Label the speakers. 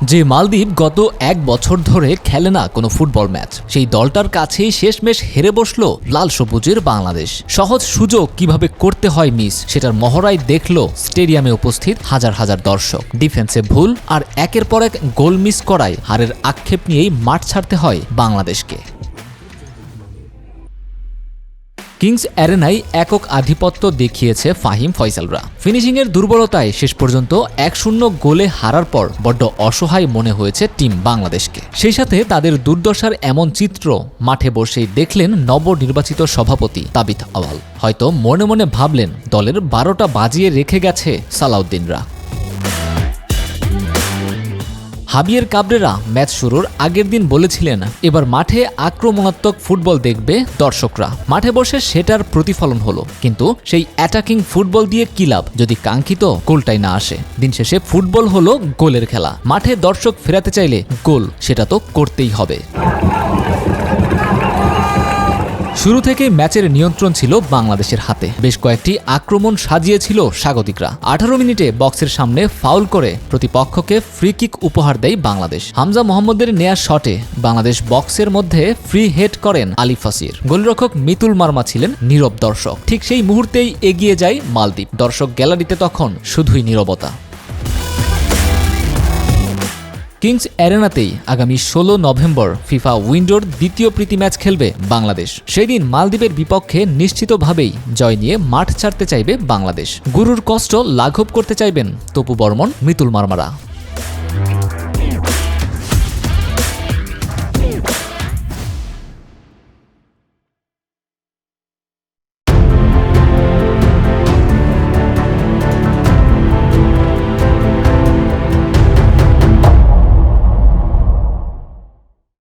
Speaker 1: যে মালদ্বীপ গত এক বছর ধরে খেলে না কোনো ফুটবল ম্যাচ, সেই দলটার কাছেই শেষমেশ হেরে বসল লাল সবুজের বাংলাদেশ। সহজ সুযোগ কিভাবে করতে হয় মিস, সেটার মহড়াই দেখল স্টেডিয়ামে উপস্থিত হাজার হাজার দর্শক। ডিফেন্সে ভুল আর একের পর এক গোল মিস করায় হারের আক্ষেপ নিয়েই মাঠ ছাড়তে হয় বাংলাদেশকে। কিংস অ্যারেনায় একক আধিপত্য দেখিয়েছে ফাহিম ফয়সালরা। ফিনিশিংয়ের দুর্বলতায় শেষ পর্যন্ত 1-0 গোলে হারার পর বড্ড অসহায় মনে হয়েছে টিম বাংলাদেশকে। সেই সাথে তাদের দুর্দশার এমন চিত্র মাঠে বসেই দেখলেন নবনির্বাচিত সভাপতি তাবিথ আওয়াল। হয়তো মনে মনে ভাবলেন দলের 12টা বাজিয়ে রেখে গেছে সালাউদ্দিনরা। হাবিয়ের কাবরেরা ম্যাচ শুরুর আগের দিন বলেছিলেন, এবার মাঠে আক্রমণাত্মক ফুটবল দেখবে দর্শকরা। মাঠে বসে সেটার প্রতিফলন হলো, কিন্তু সেই অ্যাটাকিং ফুটবল দিয়ে কি লাভ যদি কাঙ্ক্ষিত গোলটাই না আসে। দিন শেষে ফুটবল হলো গোলের খেলা। মাঠে দর্শক ফেরাতে চাইলে গোল সেটা তো করতেই হবে। শুরু থেকে ম্যাচের নিয়ন্ত্রণ ছিল বাংলাদেশের হাতে। বেশ কয়েকটি আক্রমণ সাজিয়েছিল স্বাগতিকরা। 18 মিনিটে বক্সের সামনে ফাউল করে প্রতিপক্ষকে ফ্রি কিক উপহার দেয় বাংলাদেশ। হামজা মোহাম্মদের নেয়া শটে বাংলাদেশ বক্সের মধ্যে ফ্রি হেড করেন আলী ফাসির। গোলরক্ষক মিতুল মার্মা ছিলেন নীরব দর্শক। ঠিক সেই মুহূর্তেই এগিয়ে যায় মালদ্বীপ। দর্শক গ্যালারিতে তখন শুধুই নীরবতা। কিংস অ্যারেনাতেই আগামী 16 নভেম্বর ফিফা উইন্ডোর দ্বিতীয় প্রীতি ম্যাচ খেলবে বাংলাদেশ। সেদিন মালদ্বীপের বিপক্ষে নিশ্চিতভাবেই জয় নিয়ে মাঠ ছাড়তে চাইবে বাংলাদেশ। গুরুর কষ্ট লাঘব করতে চাইবেন তপু বর্মন, মিতুল মার্মারা।